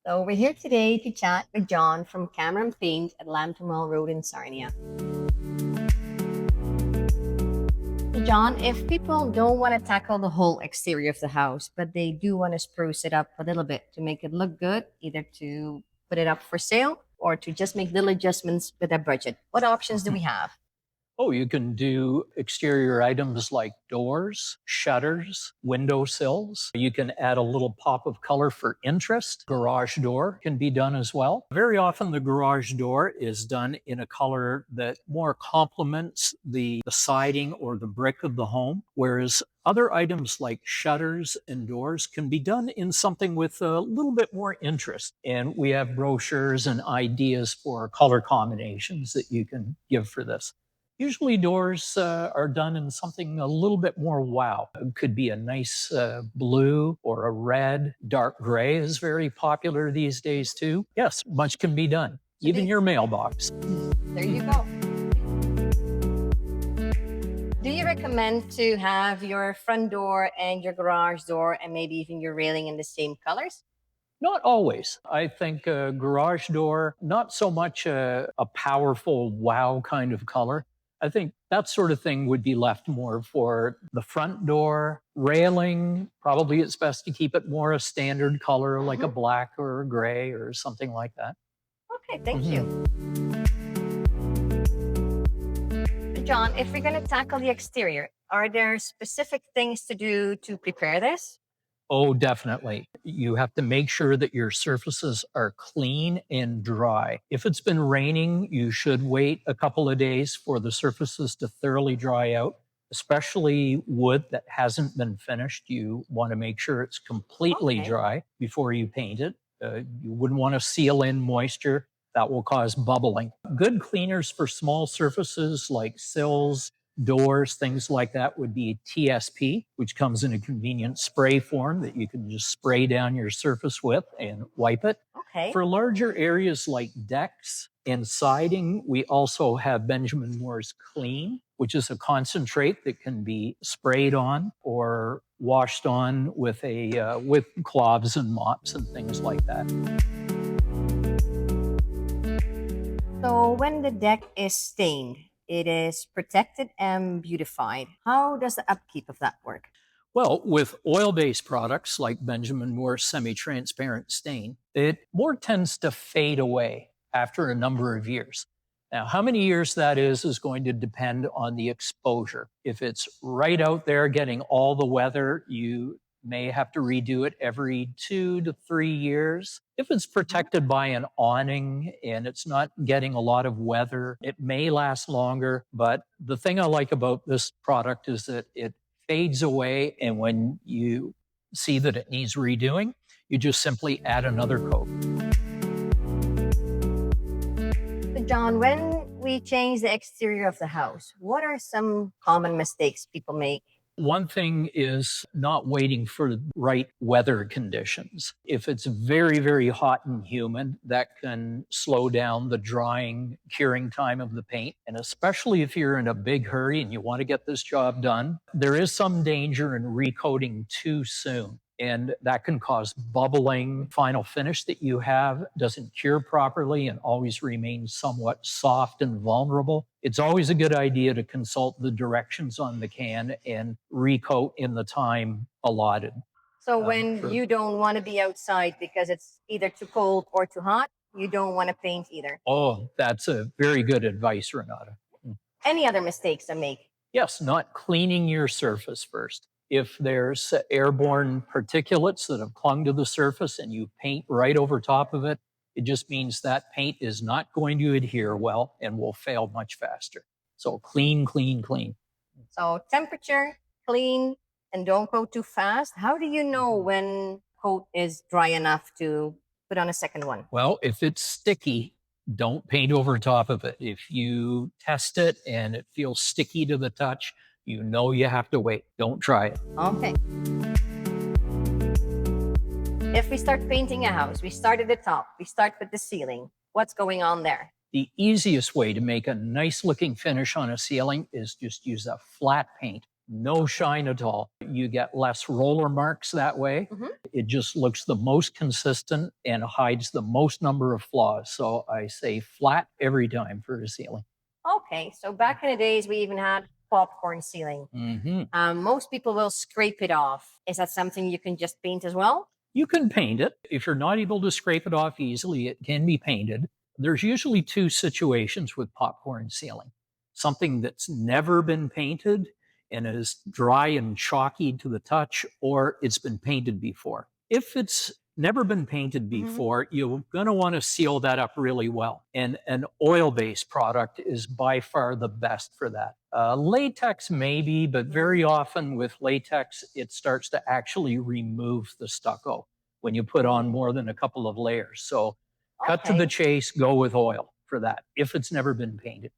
So we're here today to chat with John from Cameron Paint at Lambton Road in Sarnia. So John, if people don't want to tackle the whole exterior of the house, but they do want to spruce it up a little bit to make it look good, either to put it up for sale or to just make little adjustments with their budget, what options do we have? Oh, you can do exterior items like doors, shutters, window sills. You can add a little pop of color for interest. Garage door can be done as well. Very often the garage door is done in a color that more complements the siding or the brick of the home, whereas other items like shutters and doors can be done in something with a little bit more interest. And we have brochures and ideas for color combinations that you can give for this. Usually doors are done in something a little bit more wow. It could be a nice blue or a red. Dark gray is very popular these days too. Yes, much can be done. So Even your mailbox. there you go. Do you recommend to have your front door and your garage door and maybe even your railing in the same colors? Not always. I think a garage door, not so much a powerful wow kind of color. I think that sort of thing would be left more for the front door. Railing, probably it's best to keep it more a standard color like a black or a gray or something like that. Okay, thank you. John, if we're going to tackle the exterior, are there specific things to do to prepare this? Oh, definitely. You have to make sure that your surfaces are clean and dry. If it's been raining, you should wait a couple of days for the surfaces to thoroughly dry out, especially wood that hasn't been finished. You want to make sure it's completely Okay. dry before you paint it. You wouldn't want to seal in moisture. That will cause bubbling. Good cleaners for small surfaces like sills, doors, things like that would be TSP, which comes in a convenient spray form that you can just spray down your surface with and wipe it. Okay. For larger areas like decks and siding, we also have Benjamin Moore's Clean, which is a concentrate that can be sprayed on or washed on with with cloths and mops and things like that. So when the deck is stained, it is protected and beautified. How does the upkeep of that work? Well, with oil-based products like Benjamin Moore's semi-transparent stain, it more tends to fade away after a number of years. Now, how many years that is going to depend on the exposure. If it's right out there getting all the weather, you may have to redo it every 2 to 3 years. If it's protected by an awning and it's not getting a lot of weather, it may last longer. But the thing I like about this product is that it fades away. And when you see that it needs redoing, you just simply add another coat. So John, when we change the exterior of the house, what are some common mistakes people make? One thing is not waiting for the right weather conditions. If it's very, very hot and humid, that can slow down the drying, curing time of the paint. And especially if you're in a big hurry and you want to get this job done, there is some danger in recoating too soon. And that can cause bubbling. Final finish that you have doesn't cure properly and always remains somewhat soft and vulnerable. It's always a good idea to consult the directions on the can and recoat in the time allotted. So when you don't want to be outside because it's either too cold or too hot, you don't want to paint either. Oh, that's a very good advice, Renata. Any other mistakes I make? Yes, not cleaning your surface first. If there's airborne particulates that have clung to the surface and you paint right over top of it, it just means that paint is not going to adhere well and will fail much faster. So clean, clean, clean. So temperature, clean, and don't go too fast. How do you know when coat is dry enough to put on a second one? Well, if it's sticky, don't paint over top of it. If you test it and it feels sticky to the touch, you know you have to wait. Don't try it. Okay. If we start painting a house, we start at the top, we start with the ceiling. What's going on there? The easiest way to make a nice looking finish on a ceiling is just use a flat paint. No Okay. shine at all. You get less roller marks that way. Hmm. It just looks the most consistent and hides the most number of flaws. So I say flat every time for a ceiling. Okay. So back in the days, we even had popcorn ceiling. Mhm. Most people will scrape it off. Is that something you can just paint as well? You can paint it. If you're not able to scrape it off easily, it can be painted. There's usually two situations with popcorn ceiling: something that's never been painted and is dry and chalky to the touch, or it's been painted before. If it's never been painted Hmm. before, you're going to want to seal that up really well. And an oil based product is by far the best for that. Latex, maybe, but very often with latex, it starts to actually remove the stucco when you put on more than a couple of layers. So cut to the Okay. chase, go with oil for that if it's never been painted.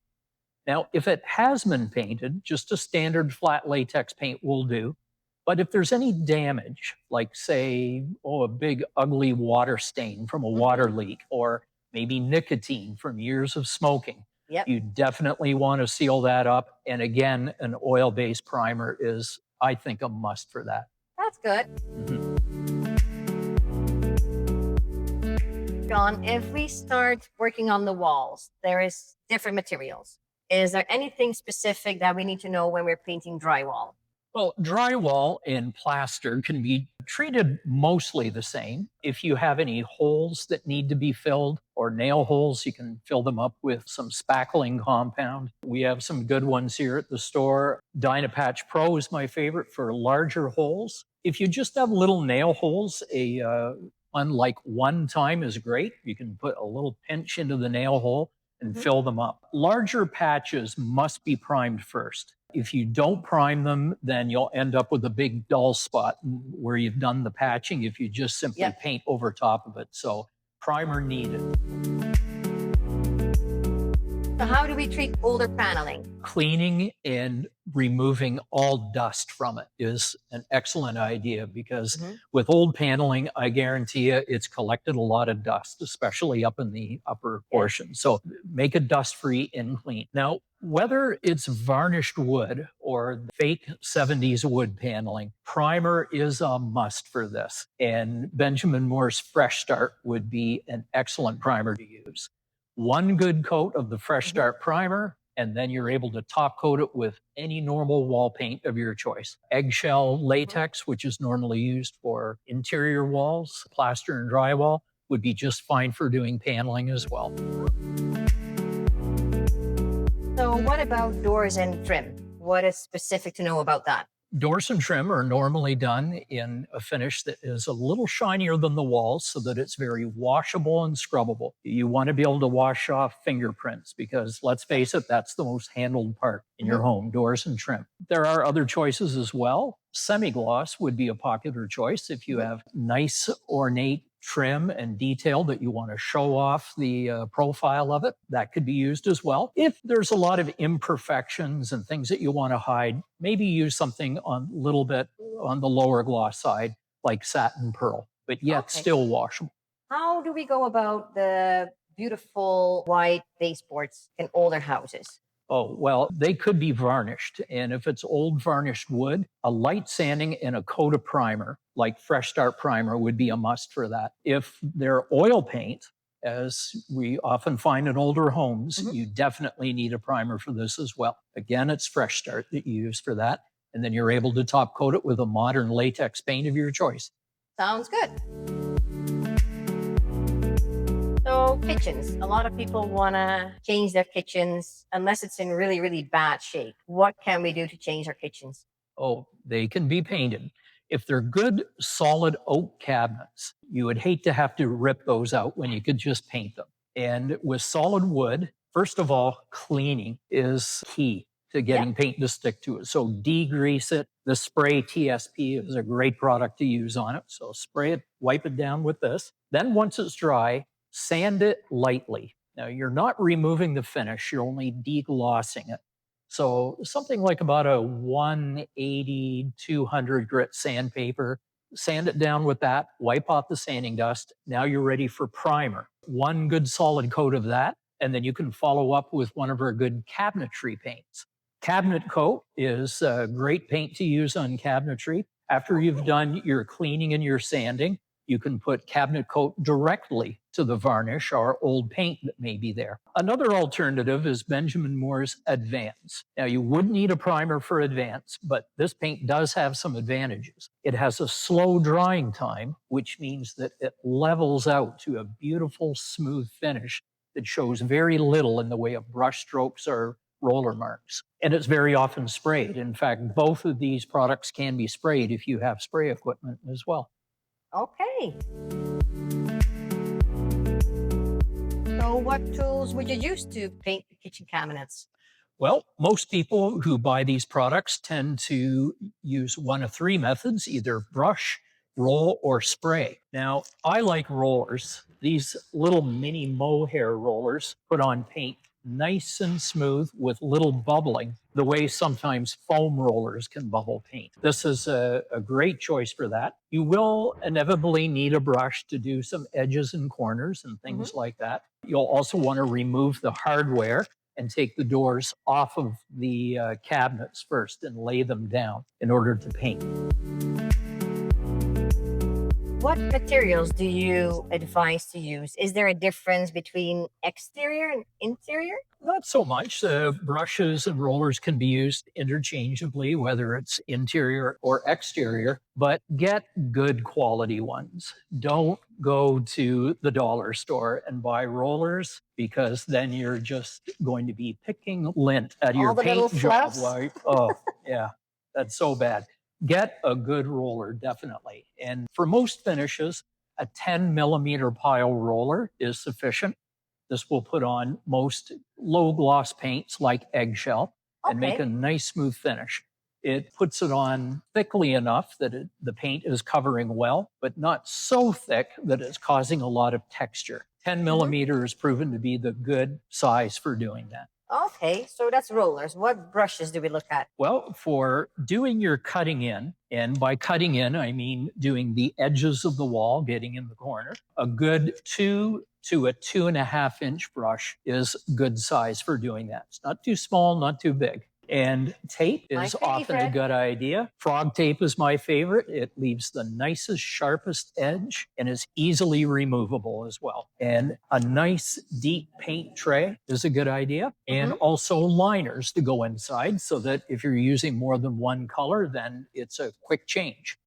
Now, if it has been painted, just a standard flat latex paint will do. But if there's any damage, like say, oh, a big ugly water stain from a Hmm. water leak, or maybe nicotine from years of smoking, Yep. you definitely want to seal that up. And again, an oil based primer is, I think, a must for that. That's good. Mhm. John, if we start working on the walls, there is different materials. Is there anything specific that we need to know when we're painting drywall? Well, drywall and plaster can be treated mostly the same. If you have any holes that need to be filled or nail holes, you can fill them up with some spackling compound. We have some good ones here at the store. Dynapatch Pro is my favorite for larger holes. If you just have little nail holes, a one like one time is great. You can put a little pinch into the nail hole and Hmm. fill them up. Larger patches must be primed first. If you don't prime them, then you'll end up with a big dull spot where you've done the patching if you just simply Yep. paint over top of it. So, primer needed. So, how do we treat older paneling? Cleaning and removing all dust from it is an excellent idea because Hmm. with old paneling, I guarantee you it's collected a lot of dust, especially up in the upper Yes. portion. So make it dust free and clean. Now, whether it's varnished wood or fake 70s wood paneling, primer is a must for this. And Benjamin Moore's Fresh Start would be an excellent primer to use. One good coat of the Fresh Hmm. Start primer, and then you're able to top coat it with any normal wall paint of your choice. Eggshell latex, which is normally used for interior walls, plaster and drywall, would be just fine for doing paneling as well. So, what about doors and trim? What is specific to know about that? Doors and trim are normally done in a finish that is a little shinier than the walls so that it's very washable and scrubbable. You want to be able to wash off fingerprints because let's face it, that's the most handled part in your Hmm. home, doors and trim. There are other choices as well. Semi-gloss would be a popular choice if you Hmm. have nice ornate trim and detail that you want to show off the profile of it. That could be used as well. If there's a lot of imperfections and things that you want to hide, maybe use something on a little bit on the lower gloss side, like satin pearl, but yet Okay. still washable. How do we go about the beautiful white baseboards in older houses? Oh, well, they could be varnished. And if it's old varnished wood, a light sanding and a coat of primer, like Fresh Start primer, would be a must for that. If they're oil paint, as we often find in older homes, Hmm. you definitely need a primer for this as well. Again, it's Fresh Start that you use for that. And then you're able to top coat it with a modern latex paint of your choice. Sounds good. So, kitchens. A lot of people want to change their kitchens unless it's in really, really bad shape. What can we do to change our kitchens? Oh, they can be painted. If they're good, solid oak cabinets, you would hate to have to rip those out when you could just paint them. And with solid wood, first of all, cleaning is key to Yep. getting paint to stick to it. So degrease it. The spray TSP is a great product to use on it. So spray it, wipe it down with this. Then once it's dry, sand it lightly. Now you're not removing the finish, you're only deglossing it. So something like about a 180, 200 grit sandpaper, sand it down with that, wipe off the sanding dust. Now you're ready for primer. One good solid coat of that, and then you can follow up with one of our good cabinetry paints. Cabinet coat is a great paint to use on cabinetry. After you've done your cleaning and your sanding, you can put cabinet coat directly to the varnish or old paint that may be there. Another alternative is Benjamin Moore's Advance. Now, you would need a primer for Advance, but this paint does have some advantages. It has a slow drying time, which means that it levels out to a beautiful, smooth finish that shows very little in the way of brush strokes or roller marks. And it's very often sprayed. In fact, both of these products can be sprayed if you have spray equipment as well. Okay. So, what tools would you use to paint the kitchen cabinets? Well, most people who buy these products tend to use one of three methods, either brush, roll, or spray. Now, I like rollers. These little mini mohair rollers put on paint nice and smooth with little bubbling, the way sometimes foam rollers can bubble paint. This is a great choice for that. You will inevitably need a brush to do some edges and corners and things like that. You'll also want to remove the hardware and take the doors off of the cabinets first and lay them down in order to paint. What materials do you advise to use? Is there a difference between exterior and interior? Not so much. Brushes and rollers can be used interchangeably, whether it's interior or exterior, but get good quality ones. Don't go to the dollar store and buy rollers, because then you're just going to be picking lint out of All your the little paint job. fluffs? Like, oh, yeah, that's so bad. Get a good roller, definitely. And for most finishes, a 10 millimeter pile roller is sufficient. This will put on most low gloss paints like eggshell and make a Okay. nice smooth finish. It puts it on thickly enough that the paint is covering well, but not so thick that it's causing a lot of texture. 10 Mhm. millimeter is proven to be the good size for doing that. Okay, so that's rollers. What brushes do we look at? Well, for doing your cutting in, and by cutting in, I mean doing the edges of the wall, getting in the corner, a good 2 to a 2.5 inch brush is good size for doing that. It's not too small, not too big. And tape My is often a favorite. good idea. Frog tape is my favorite. It leaves the nicest, sharpest edge and is easily removable as well. And a nice, deep paint tray is a good idea. And Mhm. also liners to go inside, so that if you're using more than one color, then it's a quick change.